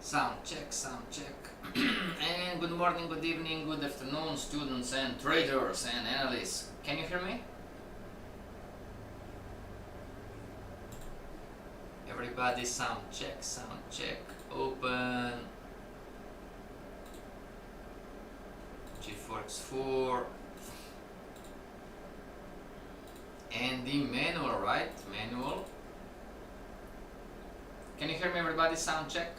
Sound check, sound check. And good morning, good evening, good afternoon, students and traders and analysts. Can you hear me? Everybody, sound check, open. Forex 4. And the manual, right? Manual. Can you hear me, everybody? Sound check.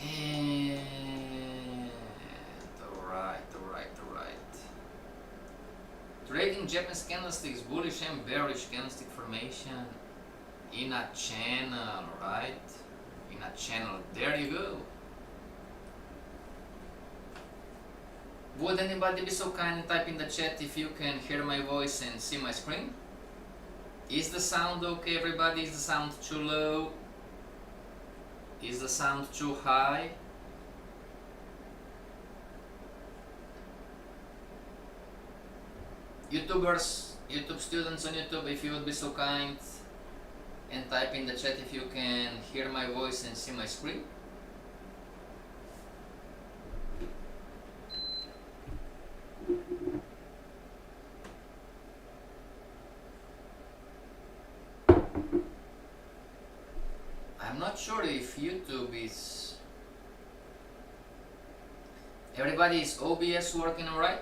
And alright. Trading Japanese candlesticks, bullish and bearish candlestick formation in a channel, right? In a channel. There you go. Would anybody be so kind and type in the chat if you can hear my voice and see my screen? Is the sound okay, everybody? Is the sound too low? Is the sound too high? YouTubers, YouTube students on YouTube, if you would be so kind and type in the chat if you can hear my voice and see my screen. I'm not sure if YouTube is... Everybody, is OBS working alright?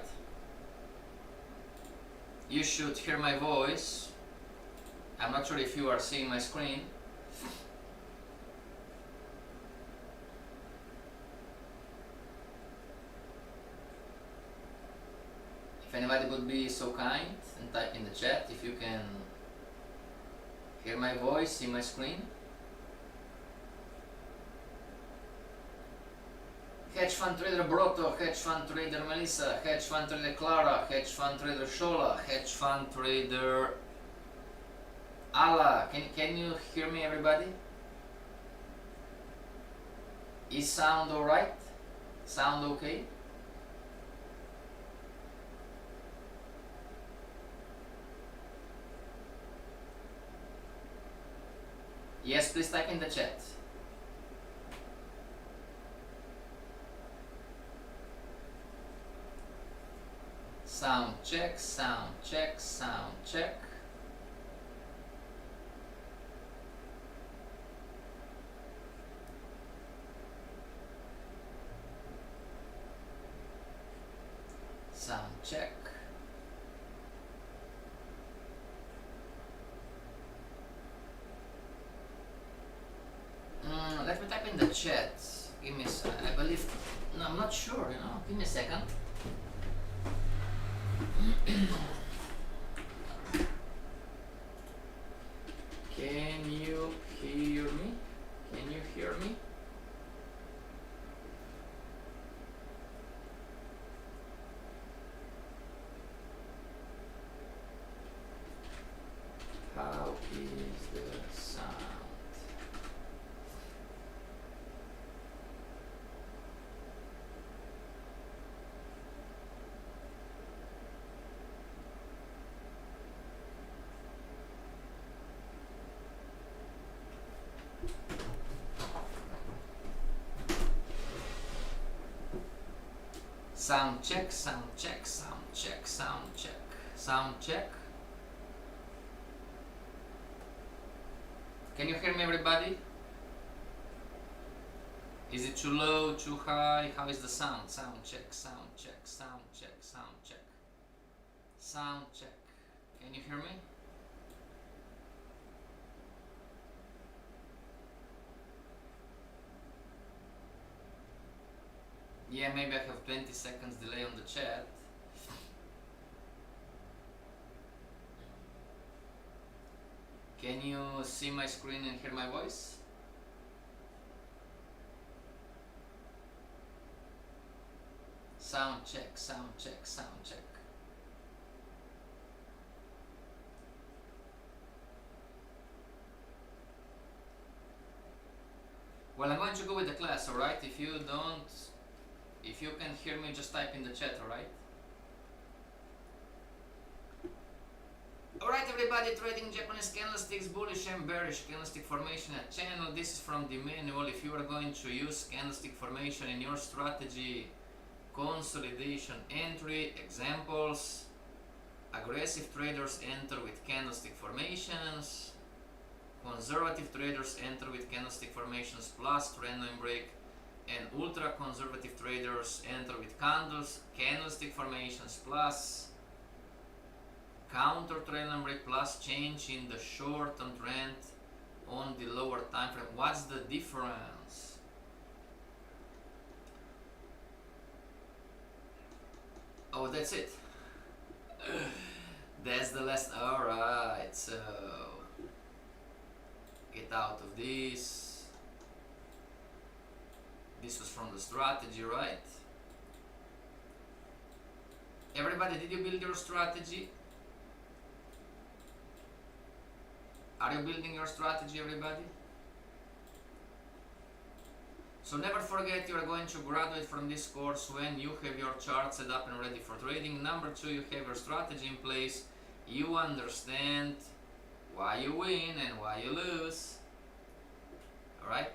You should hear my voice. I'm not sure if you are seeing my screen. If anybody would be so kind and type in the chat if you can hear my voice, see my screen. Hedge fund trader Broto, hedge fund trader Melissa, hedge fund trader Clara, hedge fund trader Shola, hedge fund trader Ala. Can you hear me, everybody? Is sound alright? Sound okay? Yes, please type in the chat. Sound check, sound check, sound check. Sound check. Let me type in the chat. Give me a second. I believe... No, I'm not sure, you know. Give me a second. Can you hear me? Can you hear me? How is the sound? Sound check, sound check, sound check, sound check, sound check. Can you hear me, everybody? Is it too low, too high? How is the sound? Sound check, sound check, sound check, sound check. Sound check. Can you hear me? Yeah, maybe I have 20 seconds delay on the chat. Can you see my screen and hear my voice? Sound check, sound check, sound check. Well, I'm going to go with the class, alright? If you can hear me, just type in the chat, alright? Alright. everybody trading Japanese candlesticks, bullish and bearish candlestick formation at channel. This is from the manual. If you are going to use candlestick formation in your strategy, consolidation entry, examples, aggressive traders enter with candlestick formations, conservative traders enter with candlestick formations plus random break, and ultra conservative traders enter with candlestick formations plus counter trend break plus change in the short-term trend on the lower time frame. What's the difference? Oh, that's it. That's the last. Alright, so get out of this. This was from the strategy, right? Everybody, did you build your strategy? Are you building your strategy, everybody? So never forget, you are going to graduate from this course when you have your chart set up and ready for trading. Number 2, you have your strategy in place. You understand why you win and why you lose. Alright?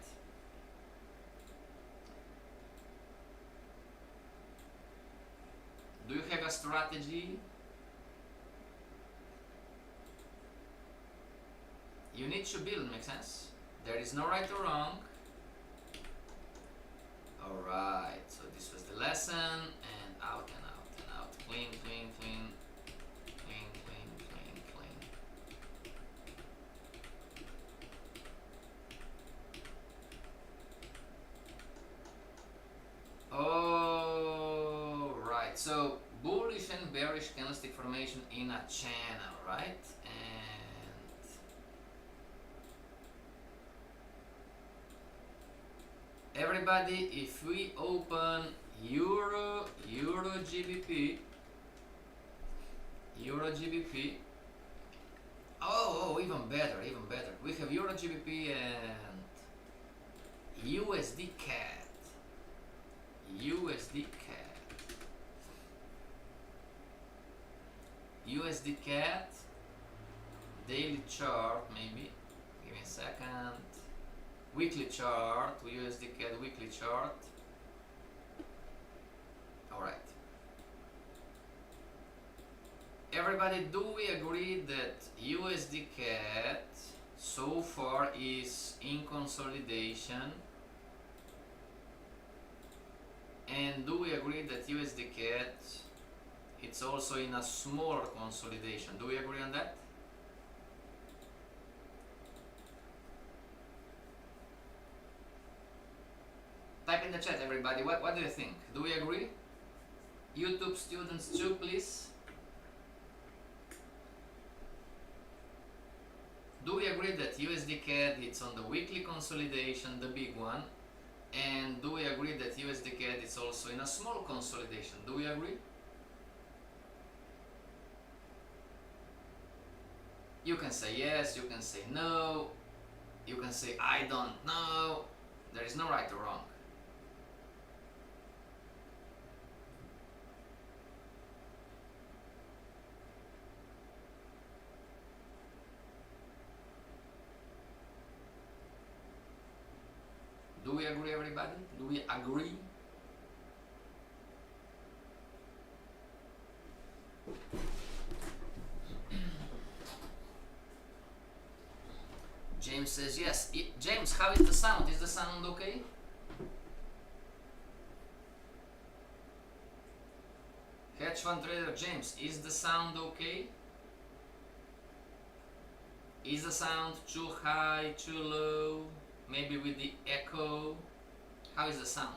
Do you have a strategy? You need to build, makes sense? There is no right or wrong. Alright, so this was the lesson, and out and out and out. Clean, clean, clean. Clean, clean, clean, clean. Alright, so bullish and bearish candlestick formation in a channel, right? And everybody, if we open Euro GBP, oh, even better. We have Euro GBP and USD CAD. USD CAD, daily chart maybe, give me a second. Weekly chart, USD CAD weekly chart. Alright. Everybody, do we agree that USD CAD so far is in consolidation? And do we agree that USD CAD it's also in a smaller consolidation? Do we agree on that? Type in the chat, everybody. What do you think? Do we agree? YouTube students too, please. Do we agree that USD CAD it's on the weekly consolidation, the big one? And do we agree that USD CAD is also in a small consolidation? Do we agree? You can say yes, you can say no, you can say I don't know. There is no right or wrong. Do we agree, everybody? Do we agree? James says yes. James, how is the sound? Is the sound okay? Hedge fund trader James, is the sound okay? Is the sound too high, too low? Maybe with the echo? How is the sound?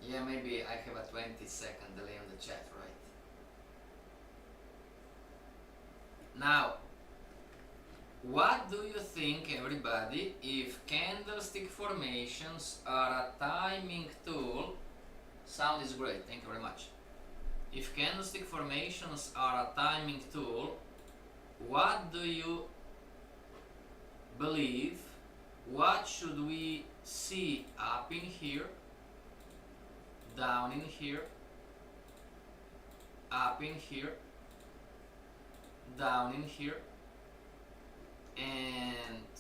Yeah, maybe I have a 20-second delay on the chat, right? Now, what do you think, everybody, if candlestick formations are a timing tool? Sound is great, thank you very much. if candlestick formations are a timing tool, what do you believe? What should we see up in here, down in here, up in here, down in here, and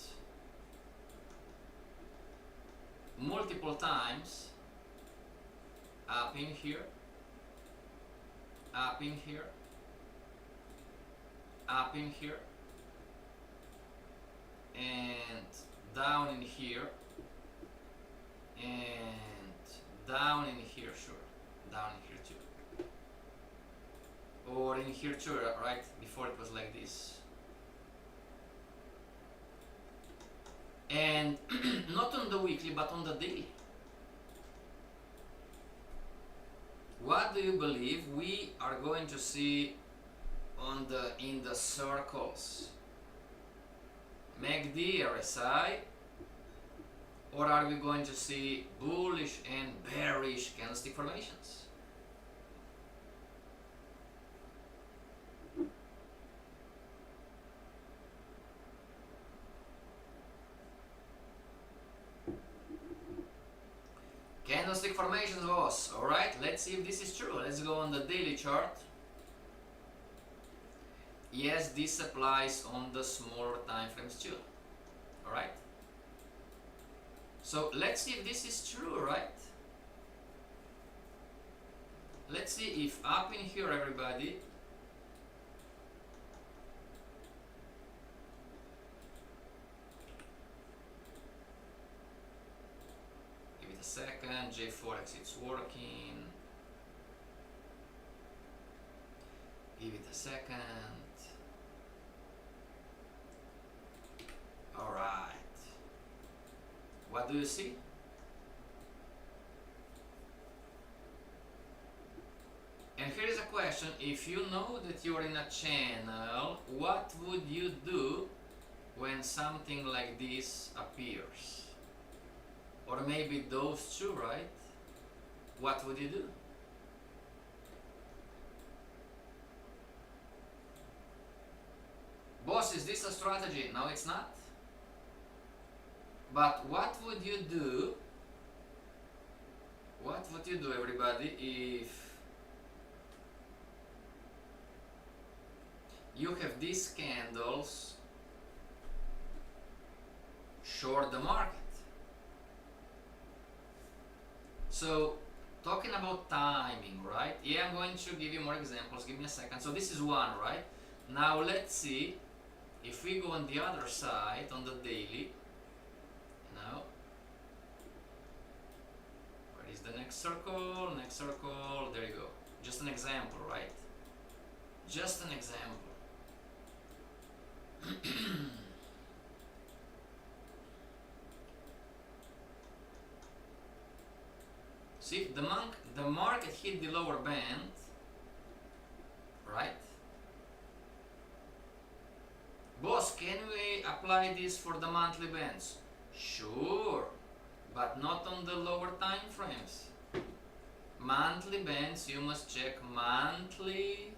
multiple times up in here, up in here, up in here, and down in here, and down in here, sure, down in here too, or in here too, right? Before it was like this. And not on the weekly, but on the daily. What do you believe we are going to see on in the circles? MACD, RSI, or are we going to see bullish and bearish candlestick formations? Candlestick formations, boss. Alright, let's see if this is true. Let's go on the daily chart. Yes, this applies on the smaller time frames too. Alright? So let's see if this is true, right? Let's see if up in here, everybody, give it a second. Forex, it's working. Give it a second. Alright. What do you see? And here is a question. If you know that you're in a channel, what would you do when something like this appears? Or maybe those two, right? What would you do? Boss, is this a strategy? No, it's not. But what would you do? What would you do, everybody, if you have these candles short the market? So, talking about timing, right? Yeah, I'm going to give you more examples. Give me a second. So this is one, right? Now let's see if we go on the other side, on the daily. Now, where is the next circle? Next circle, there you go. Just an example, right? Just an example. See, the market hit the lower band, right? Boss, can we apply this for the monthly bands? Sure, but not on the lower time frames. Monthly bands, you must check monthly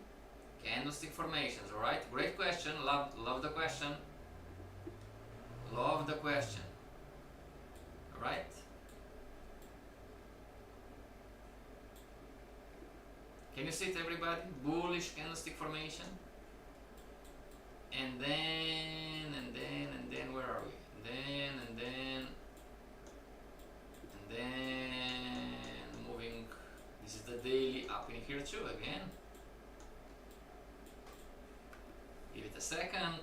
candlestick formations, alright? Great question, love the question. Love the question. Alright? Can you see it, everybody? Bullish candlestick formation. And then, where are we? And then, moving. This is the daily up in here too, again. Give it a second.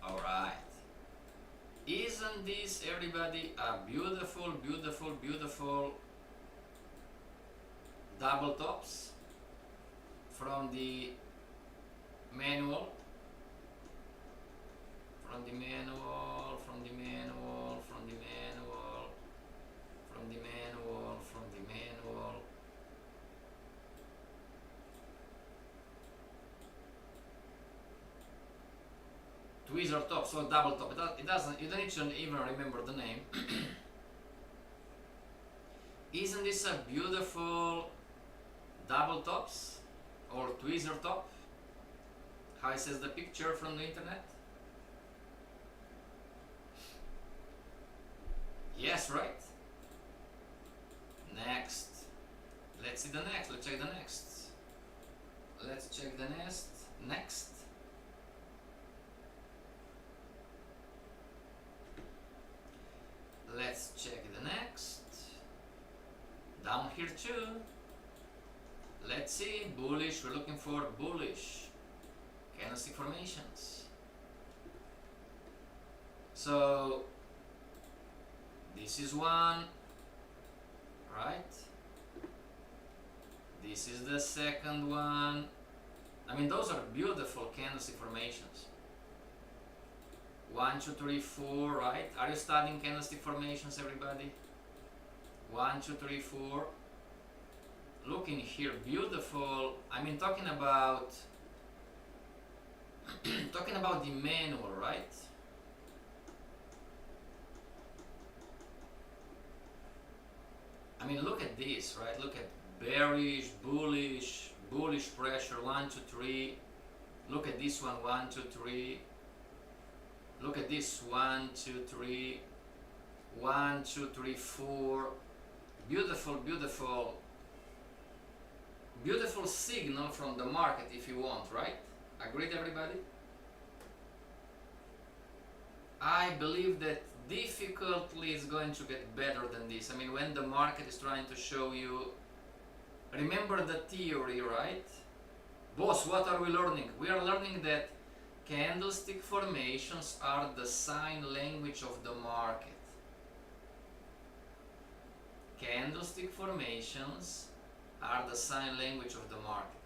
Alright. Isn't this, everybody, a beautiful, beautiful, beautiful double tops from the manual? From the manual, from the manual, from the manual, from the manual, from the manual. tweezer top, so double top. It doesn't. You don't need to even remember the name. Isn't this a beautiful double tops or tweezer top? How it says the picture from the internet? Yes, right? Next. Let's see the next. Let's check the next. Let's check the next. Next. Let's check the next. Down here too. Let's see. Bullish. We're looking for bullish candlestick formations. So this is one, right? This is the second one. I mean, those are beautiful candlestick formations. 1, 2, 3, 4, right? Are you studying candlestick formations, everybody? 1, 2, 3, 4. Look in here, beautiful. I mean, talking about the manual, right? I mean, look at this, right? Look at bearish, bullish, bullish pressure, 1, 2, 3. Look at this one, 1, 2, 3. Look at this, 1, 2, 3. 1, 2, 3, 4. Beautiful, beautiful, beautiful signal from the market if you want, right? Agreed, everybody? I believe that difficultly is going to get better than this. I mean, when the market is trying to show you, remember the theory, right? Boss, what are we learning? We are learning that candlestick formations are the sign language of the market. Candlestick formations are the sign language of the market.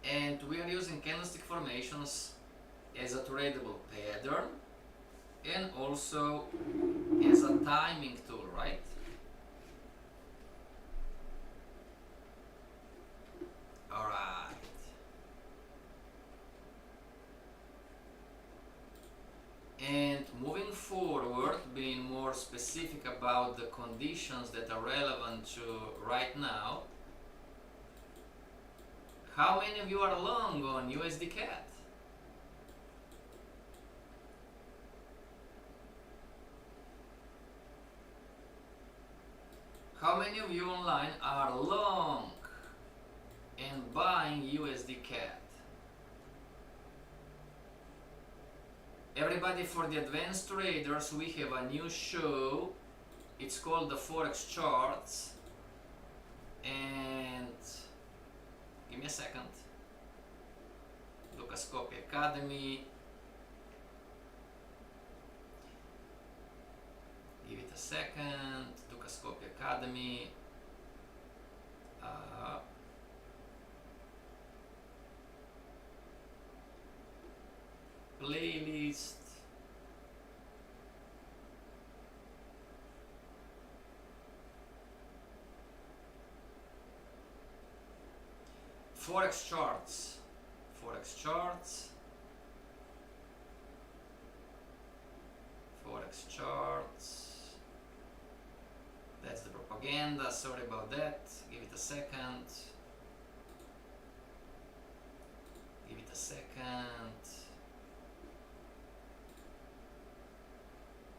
And we are using candlestick formations as a tradable pattern and also as a timing tool, right? Alright. And moving forward, being more specific about the conditions that are relevant to right now, how many of you are long on USD CAD? How many of you online are long and buying USD CAD? Everybody, for the advanced traders, we have a new show. It's called the Forex charts. And give me a second. Lucas Copy Academy. Give it a second. Lucas Copy Academy. Playlist. Forex charts. Forex charts. Forex charts. That's the propaganda. Sorry about that. Give it a second. Give it a second.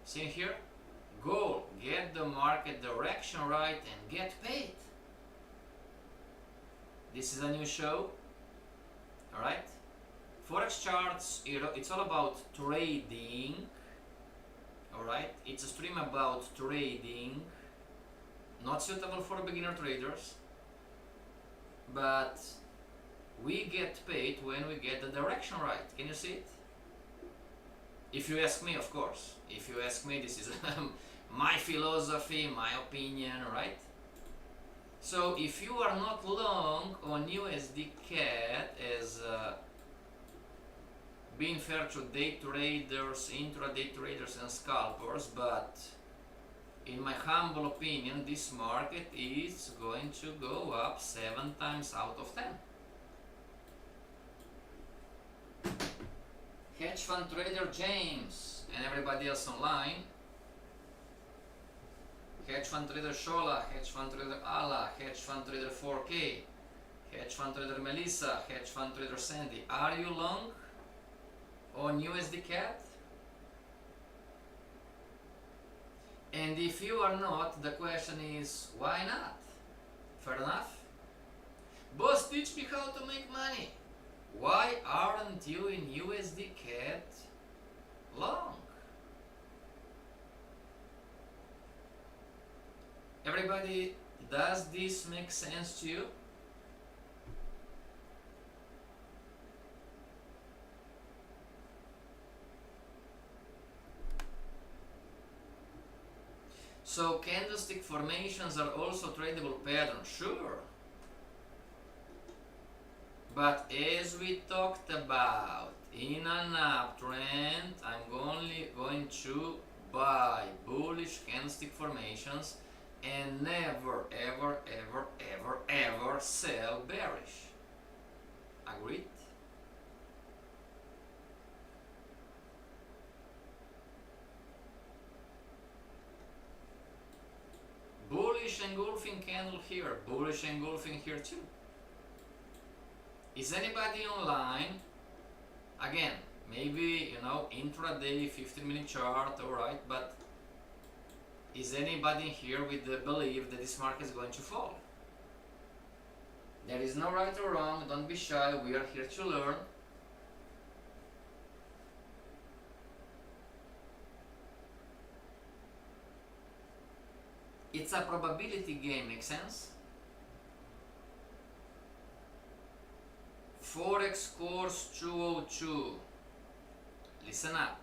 See here? Goal, get the market direction right and get paid. This is a new show. Alright? Forex charts, it's all about trading. Alright? It's a stream about trading. Not suitable for beginner traders. But we get paid when we get the direction right. Can you see it? If you ask me, of course. If you ask me, this is my philosophy, my opinion, right? So if you are not long on USD CAD as being fair to day traders, intraday traders and scalpers, but in my humble opinion, this market is going to go up 7 times out of 10. Hedge fund trader James and everybody else online. Hedge fund trader Shola, hedge fund trader Ala, hedge fund trader 4K, hedge fund trader Melissa, hedge fund trader Sandy. Are you long on USD CAD? And if you are not, the question is why not? Fair enough? Boss, teach me how to make money. Why aren't you in USD CAD long? Everybody, does this make sense to you? So candlestick formations are also tradable patterns, sure. But as we talked about, in an uptrend, I'm only going to buy bullish candlestick formations and never, ever, ever, ever, ever sell bearish. Agreed? Bullish engulfing candle here, bullish engulfing here too. Is anybody online? Again, maybe, intraday 15-minute chart, alright, but is anybody here with the belief that this market is going to fall? There is no right or wrong, don't be shy, we are here to learn. It's a probability game, make sense? Forex course 202. Listen up.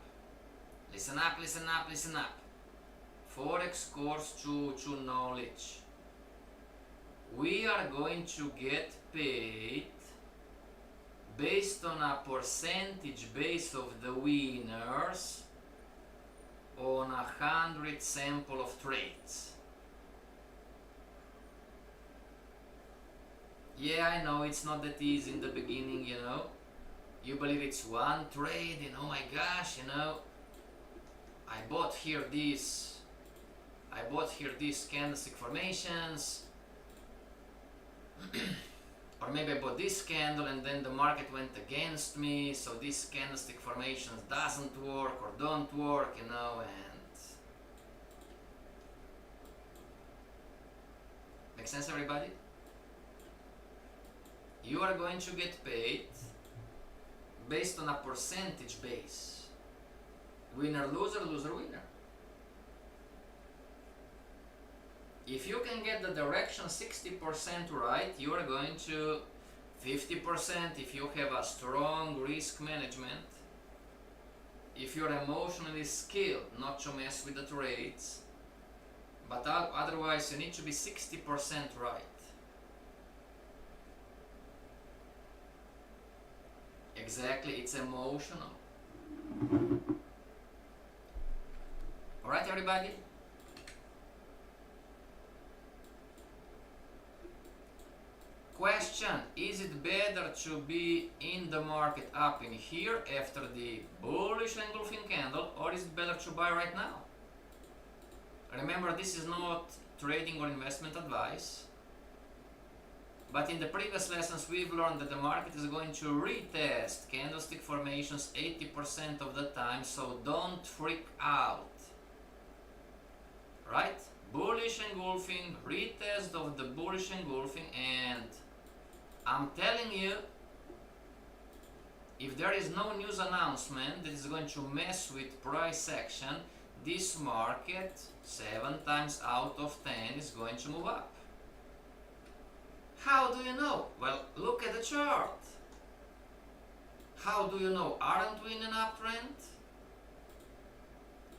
Listen up, listen up, listen up. Forex course 202 knowledge. We are going to get paid based on a percentage base of the winners on 100 sample of trades. Yeah, I know it's not that easy in the beginning, You believe it's one trade, my gosh, I bought here these candlestick formations. Or maybe I bought this candle and then the market went against me, so this candlestick formations doesn't work or don't work, and make sense, everybody? You are going to get paid based on a percentage base. Winner, loser, loser, winner. If you can get the direction 60% right, you are going to 50% if you have a strong risk management. If you're emotionally skilled not to mess with the trades. But otherwise you need to be 60% right. Exactly, it's emotional. Alright, everybody? Question, is it better to be in the market up in here after the bullish engulfing candle, or is it better to buy right now? Remember, this is not trading or investment advice. But in the previous lessons we've learned that the market is going to retest candlestick formations 80% of the time, so don't freak out. Right? Bullish engulfing, retest of the bullish engulfing, and I'm telling you, if there is no news announcement that is going to mess with price action, this market 7 times out of 10 is going to move up. How do you know? Well, look at the chart. How do you know? Aren't we in an uptrend?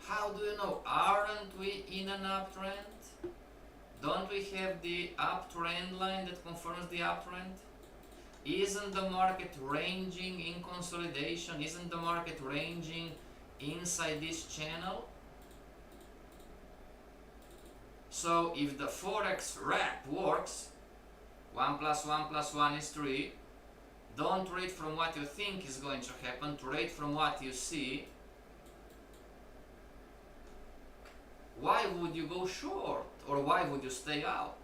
How do you know? Aren't we in an uptrend? Don't we have the uptrend line that confirms the uptrend? Isn't the market ranging in consolidation? Isn't the market ranging inside this channel? So if the Forex wrap works, 1 + 1 + 1 is 3, Don't trade from what you think is going to happen, trade from what you see. Why would you go short, or why would you stay out?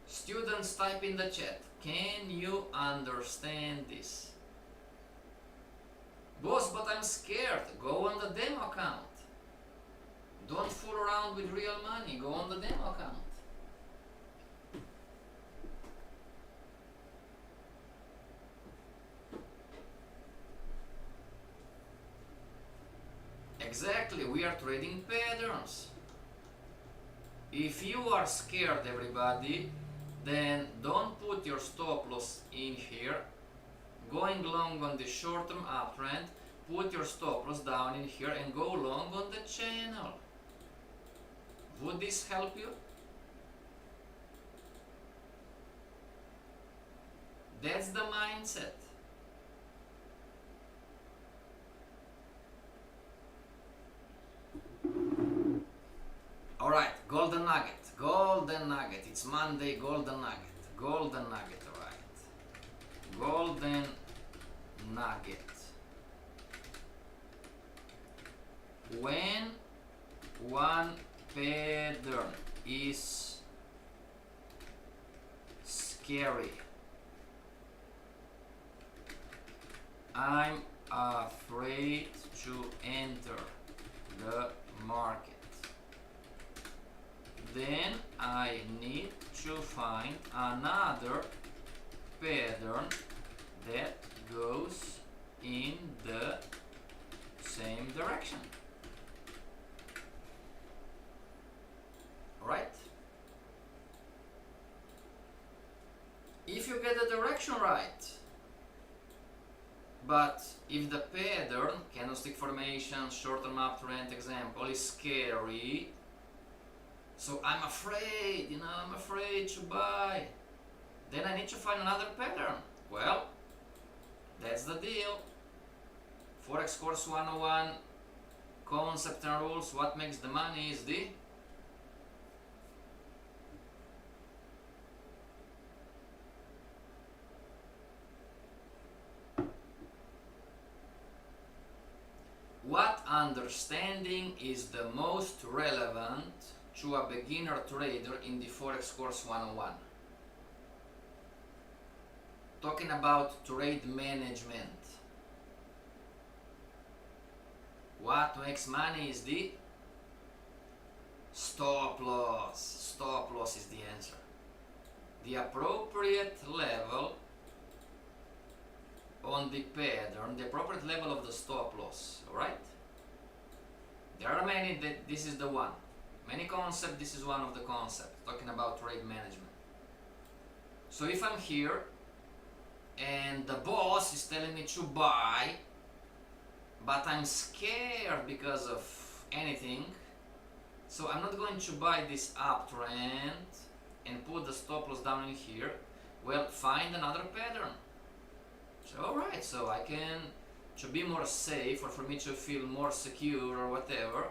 Students, type in the chat, can you understand this? Boss, but I'm scared. Go on the demo account. Don't fool around with real money. Go on the demo account. Exactly, we are trading patterns. If you are scared, everybody, then don't put your stop loss in here. Going long on the short-term uptrend, put your stop loss down in here and go long on the channel. Would this help you? That's the mindset. Alright, golden nugget, golden nugget. It's Monday, golden nugget, golden nugget, alright. Golden nugget. When one pattern is scary, I'm afraid to enter the market. Then I need to find another pattern that goes in the same direction. Right? If you get the direction right, but if the pattern, candlestick formation, short-term uptrend example, is scary, so I'm afraid, I'm afraid to buy, then I need to find another pattern. Well, that's the deal. Forex course 101, concept and rules, what makes the money is the what understanding is the most relevant to a beginner trader in the Forex course 101? Talking about trade management. What makes money is the stop loss. Stop loss is the answer. The appropriate level on the pattern, the appropriate level of the stop loss, alright? There are many that this is the one. Many concepts, this is one of the concepts, talking about trade management. So if I'm here and the boss is telling me to buy, but I'm scared because of anything, so I'm not going to buy this uptrend and put the stop loss down in here. Well, find another pattern. So alright, so I can, to be more safe or for me to feel more secure or whatever,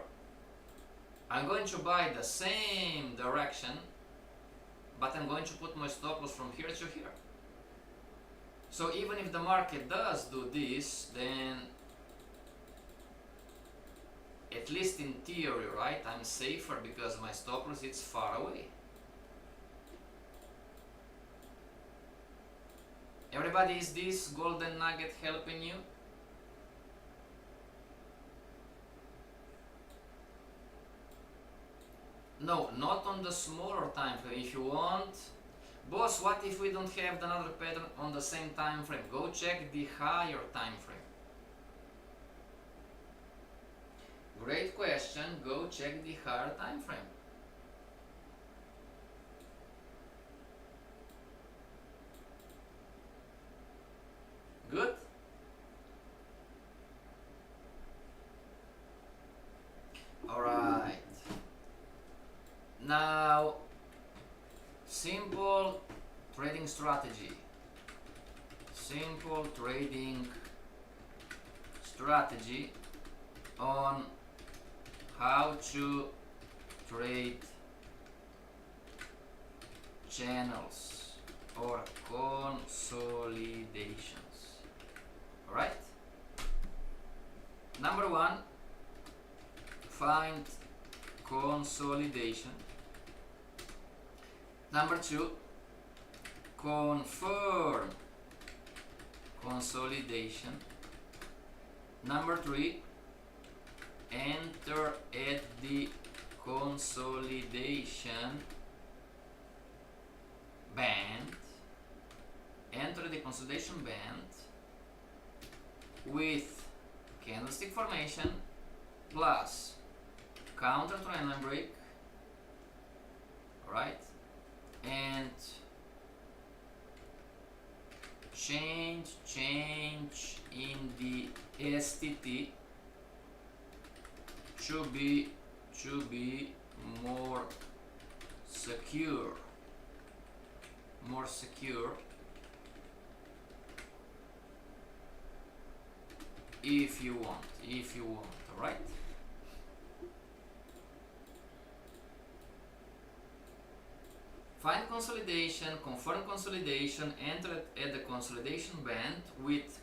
I'm going to buy the same direction, but I'm going to put my stop loss from here to here. So even if the market does do this, then at least in theory, right, I'm safer because my stop loss is far away. Everybody, is this golden nugget helping you? No, not on the smaller time frame. If you want, boss, what if we don't have another pattern on the same time frame? Go check the higher time frame. Great question. Go check the higher time frame. Good. All right. Now, simple trading strategy. Simple trading strategy on how to trade channels. or consolidations. Alright? Number one, find consolidation. Number two, confirm consolidation. Number three, enter at the consolidation band. Enter the consolidation band with candlestick formation plus counter trendline break, right? And change in the STT to be more secure, if you want, all right? Find consolidation, confirm consolidation, enter at the consolidation band with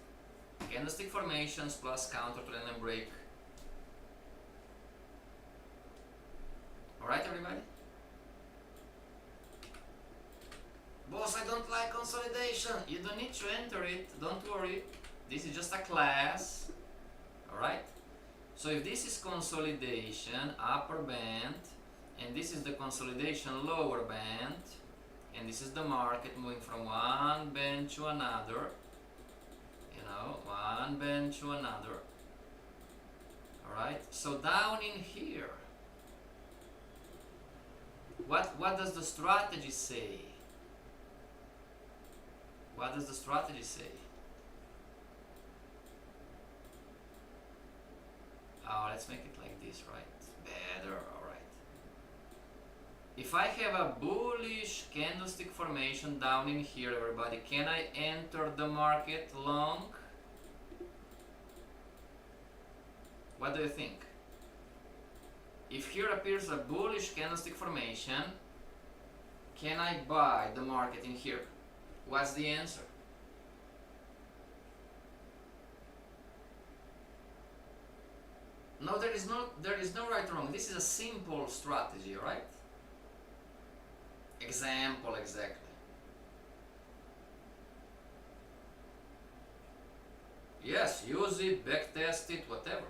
candlestick formations plus counter trend and break. Alright, everybody? Boss, I don't like consolidation. You don't need to enter it, don't worry. This is just a class. Alright? So if this is consolidation, upper band, and this is the consolidation lower band, and this is the market moving from one band to another, one band to another. Alright, so down in here, what does the strategy say? What does the strategy say? Oh, let's make it like this, right? Better, alright. If I have a bullish candlestick formation down in here, everybody, can I enter the market long? What do you think? If here appears a bullish candlestick formation, can I buy the market in here? What's the answer? No, there is no right or wrong. This is a simple strategy, right? Example, exactly. Yes, use it, backtest it, whatever.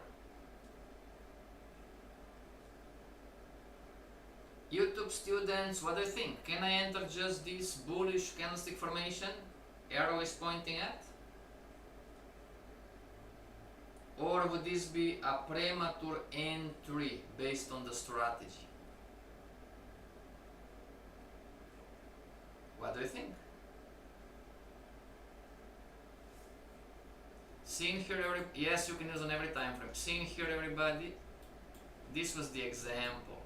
YouTube students, what do you think? Can I enter just this bullish candlestick formation arrow is pointing at? Or would this be a premature entry based on the strategy? What do you think? Seen here, yes, you can use on every time frame. Seen here, everybody. This was the example.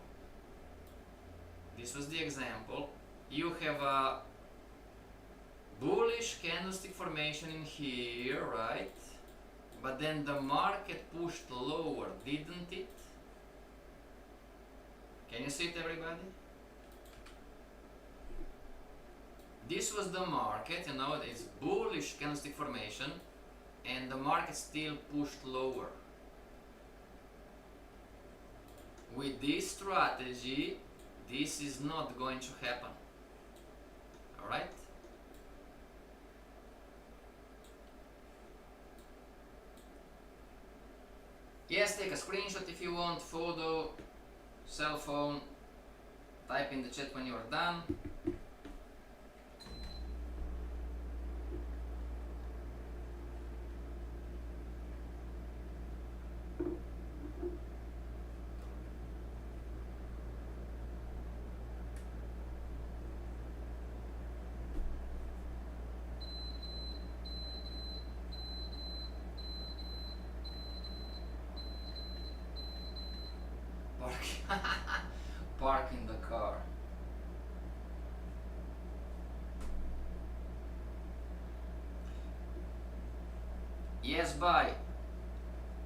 This was the example. You have a bullish candlestick formation in here, right? But then the market pushed lower, didn't it? Can you see it, everybody? This was the market, it's bullish candlestick formation, and the market still pushed lower. With this strategy, this is not going to happen. Alright? Yes, take a screenshot if you want, photo, cell phone, type in the chat when you are done. Parking the car. Yes, bye.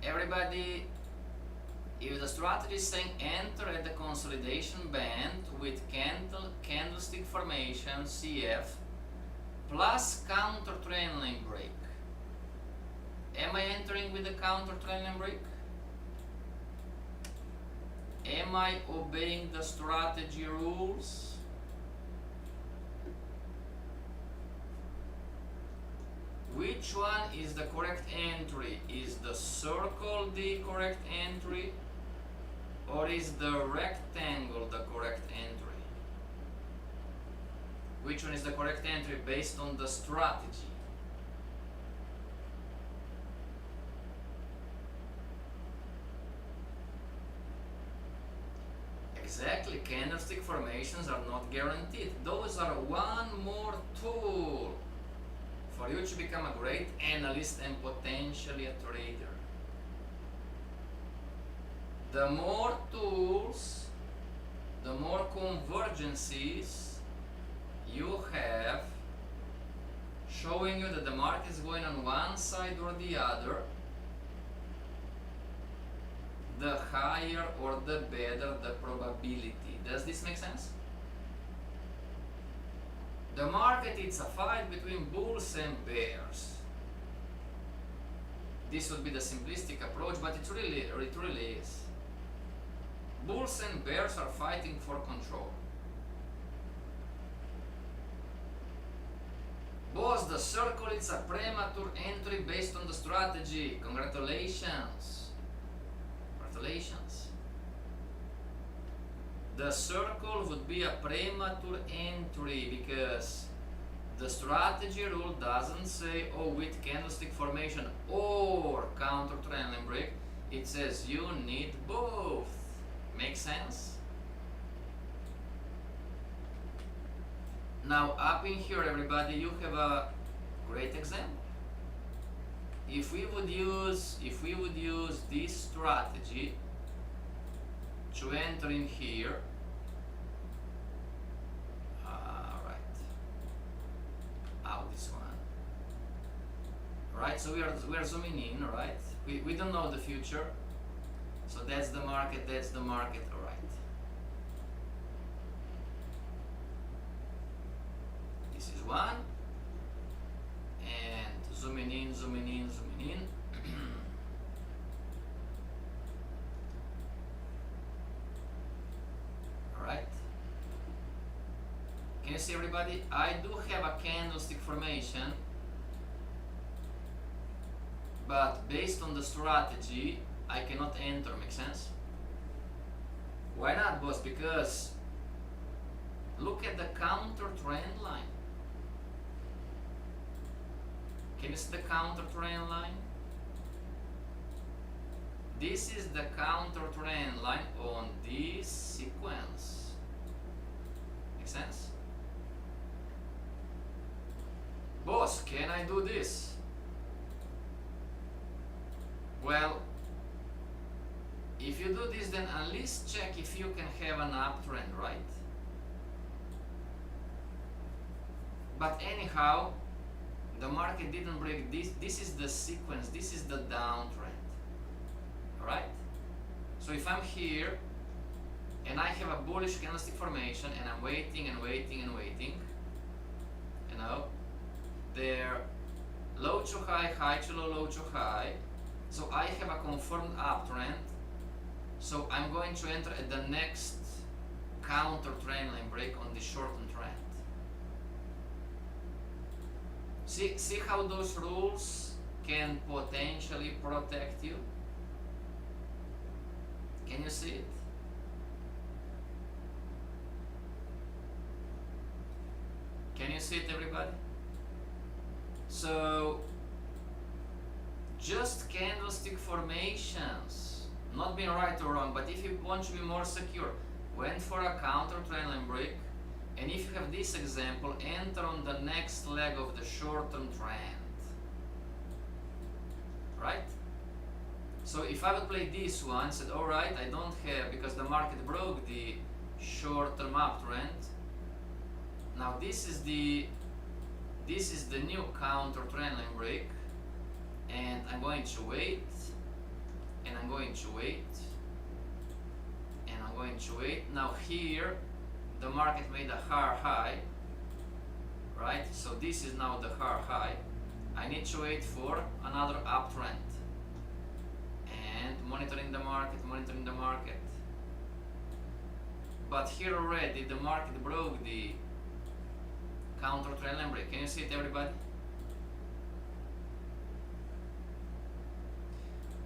Everybody, if the strategy is saying enter at the consolidation band with candlestick formation CF, plus counter trend line break. Am I entering with the counter trend line break? Am I obeying the strategy rules? Which one is the correct entry? Is the circle the correct entry? Or is the rectangle the correct entry? Which one is the correct entry based on the strategy? Exactly, candlestick formations are not guaranteed. Those are one more tool for you to become a great analyst and potentially a trader. The more tools, the more convergences you have showing you that the market is going on one side or the other, the higher or the better the probability. Does this make sense? The market is a fight between bulls and bears. This would be the simplistic approach, but it really is. Bulls and bears are fighting for control. Boss, the circle is a premature entry based on the strategy. Congratulations. Congratulations. The circle would be a premature entry because the strategy rule doesn't say, oh, with candlestick formation or counter trend line break. It says you need both. Make sense? Now up in here, everybody, you have a great example. If we would use this strategy to enter in here, right, out this one, right? So we are zooming in, right? We don't know the future, so that's the market, all right. This is one, and zooming in, zooming in, zooming in. Alright. Can you see, everybody? I do have a candlestick formation, but based on the strategy, I cannot enter. Make sense? Why not, boss? Because look at the counter trend line. Can you see the counter trend line? This is the counter trend line on this sequence. Make sense? Boss, can I do this? Well, if you do this, then at least check if you can have an uptrend, right? But anyhow, the market didn't break this. This is the sequence. This is the downtrend. Alright? So if I'm here and I have a bullish candlestick formation and I'm waiting and waiting and waiting, you know, they're low to high, high to low, low to high. So I have a confirmed uptrend. So I'm going to enter at the next counter trend line break on the shortened trend. See how those rules can potentially protect you? Can you see it? Can you see it, everybody? So, just candlestick formations, not being right or wrong, but if you want to be more secure, went for a counter trend line break, and if you have this example, enter on the next leg of the short-term trend. Right? So if I would play this one, said, alright, I don't have, because the market broke the short-term uptrend. Now this is the new counter trend line break, and I'm going to wait, and I'm going to wait, and I'm going to wait. Now here, the market made a hard high, right? So this is now the hard high, I need to wait for another uptrend. And monitoring the market, monitoring the market. But here already the market broke the counter trend line break. Can you see it, everybody?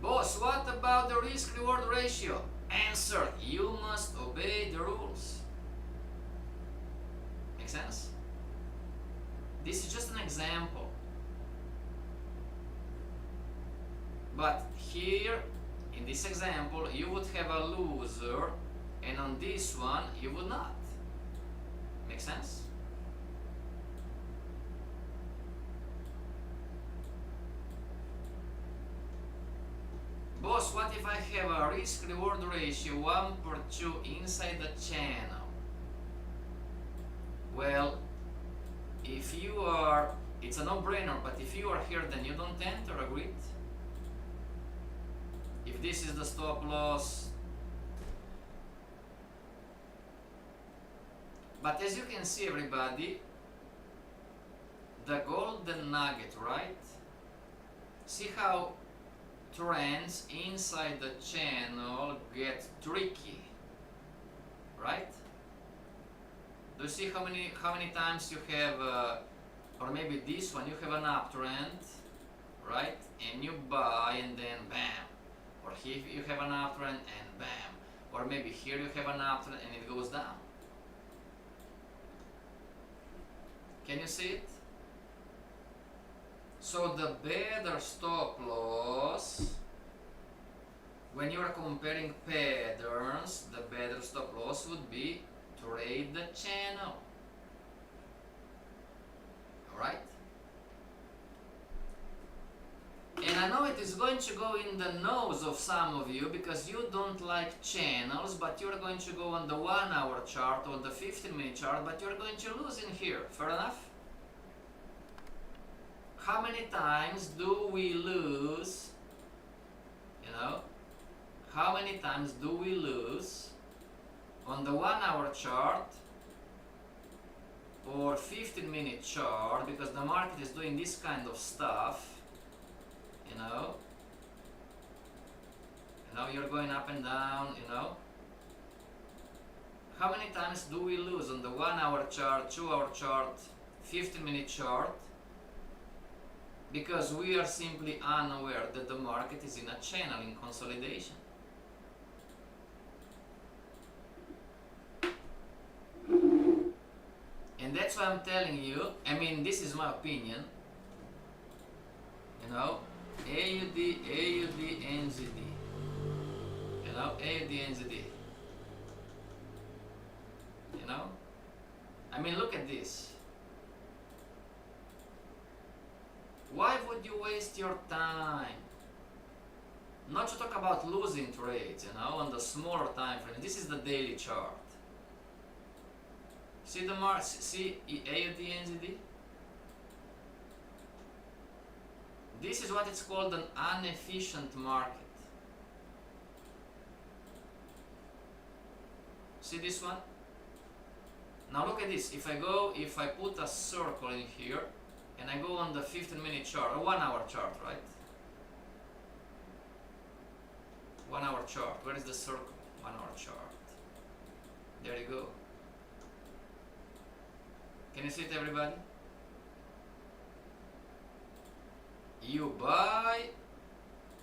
Boss, what about the risk reward ratio? Answer, you must obey the rules. Make sense? This is just an example. But here, in this example, you would have a loser, and on this one, you would not. Make sense? Boss, what if I have a risk-reward ratio 1/2 inside the channel? Well, if you are, it's a no-brainer, but if you are here, then you don't enter, agreed? If this is the stop loss. But as you can see, everybody, the golden nugget, right? See how trends inside the channel get tricky, right? Do you see how many times you have, or maybe this one, you have an uptrend, right? And you buy and then bam. Or here you have an uptrend and bam. Or maybe here you have an uptrend and it goes down. Can you see it? So the better stop loss, when you are comparing patterns, the better stop loss would be trade the channel. Alright? And I know it is going to go in the nose of some of you because you don't like channels, but you're going to go on the 1 hour chart or the 15-minute chart, but you're going to lose in here. Fair enough? How many times do we lose? You know? How many times do we lose on the 1 hour chart or 15-minute chart because the market is doing this kind of stuff? You know, you're going up and down, you know. How many times do we lose on the 1 hour chart, 2 hour chart, 15-minute chart? Because we are simply unaware that the market is in a channel in consolidation. And that's why I'm telling you, I mean, this is my opinion, you know, AUD, NZD, you know, AUD, NZD, you know, I mean, look at this. Why would you waste your time? Not to talk about losing trades, you know, on the smaller time frame. This is the daily chart. See the mark, see AUD, NZD? This is what it's called an inefficient market. See this one? Now look at this. If I put a circle in here and I go on the 15-minute chart, or 1 hour chart, right? 1 hour chart. Where is the circle? 1 hour chart. There you go. Can you see it, everybody? You buy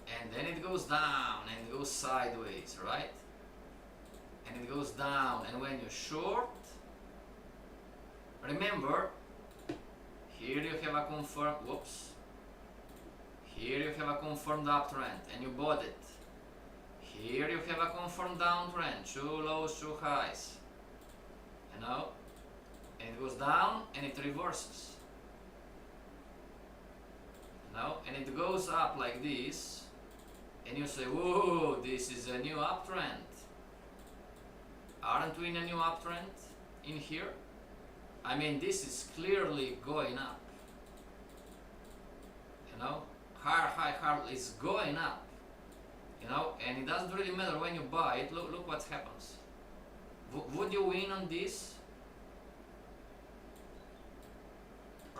and then it goes down and it goes sideways, right? And it goes down, and when you short, remember, here you have a confirmed, here you have a confirmed uptrend and you bought it. Here you have a confirmed downtrend, 2 lows, 2 highs, you know, and it goes down and it reverses. Now, and it goes up like this, and you say, whoa, this is a new uptrend. Aren't we in a new uptrend in here? I mean, this is clearly going up. You know, higher is going up. You know, and it doesn't really matter when you buy it. Look what happens. Would you win on this?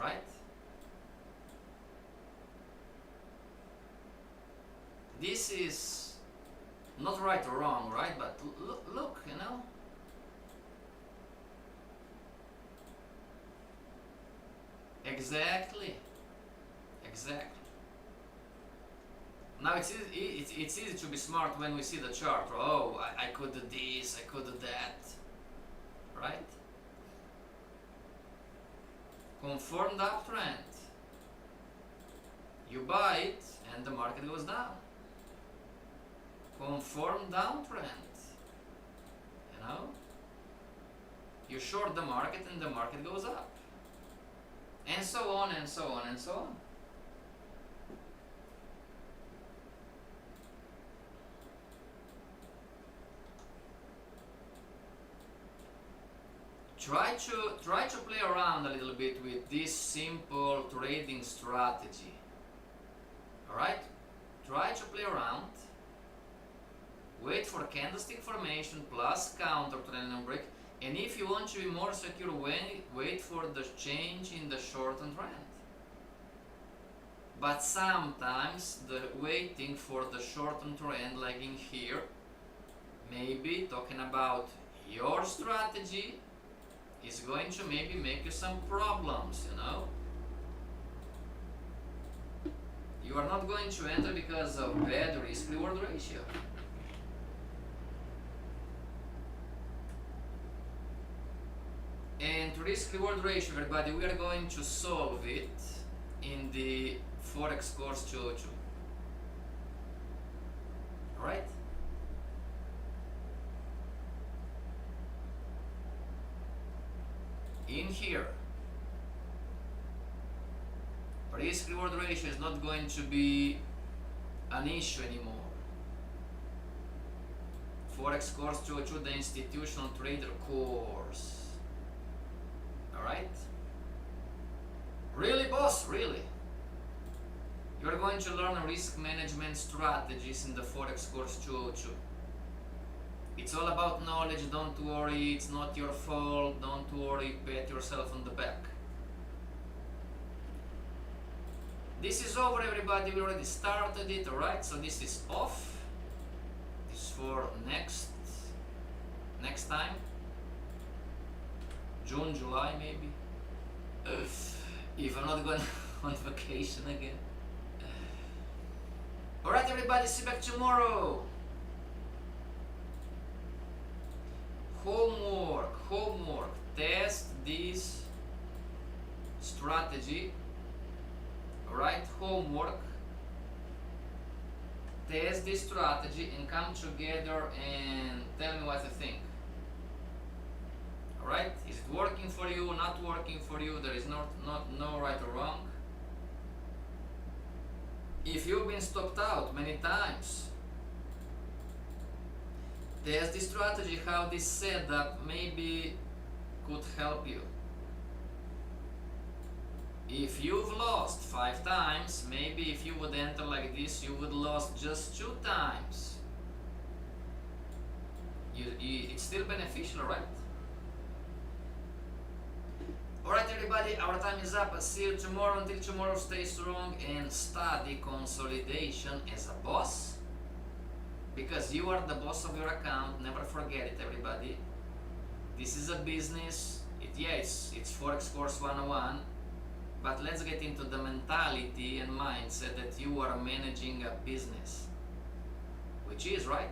Right? this is not right or wrong, right? But look, you know. Exactly. Now it's easy to be smart when we see the chart. Oh, I could do this, I could do that, right? Confirmed uptrend. You buy it and the market goes down. Confirmed downtrend. You know? You short the market and the market goes up. And so on and so on and so on. Try to play around a little bit with this simple trading strategy. Alright? Try to play around. Wait for candlestick formation plus counter trend and break. And if you want to be more secure, wait for the change in the shortened trend. But sometimes the waiting for the shortened trend, like in here, maybe talking about your strategy, is going to maybe make you some problems, you know. You are not going to enter because of bad risk reward ratio. And risk reward ratio, everybody, we are going to solve it in the Forex course 202. Alright? In here, risk reward ratio is not going to be an issue anymore. Forex course 202, the institutional trader course. Alright? Really, boss, really. You're going to learn risk management strategies in the Forex course 202. It's all about knowledge, don't worry, it's not your fault, don't worry, pat yourself on the back. This is over, everybody, we already started it, alright? So this is off. This is for next time. June, July maybe. If I'm not going on vacation again. Alright, everybody, see you back tomorrow. Homework, test this strategy. Alright, homework, test this strategy and come together and tell me what you think. Alright, is it working for you, not working for you? There is no right or wrong. If you've been stopped out many times, test the strategy, how this setup maybe could help you. If you've lost 5 times, maybe if you would enter like this, you would lost just 2 times. It's still beneficial, right? Alright, everybody, our time is up. See you tomorrow. Until tomorrow, stay strong and study consolidation as a boss. Because you are the boss of your account. Never forget it, everybody. This is a business. It's Forex Course 101. But let's get into the mentality and mindset that you are managing a business. Which is, right?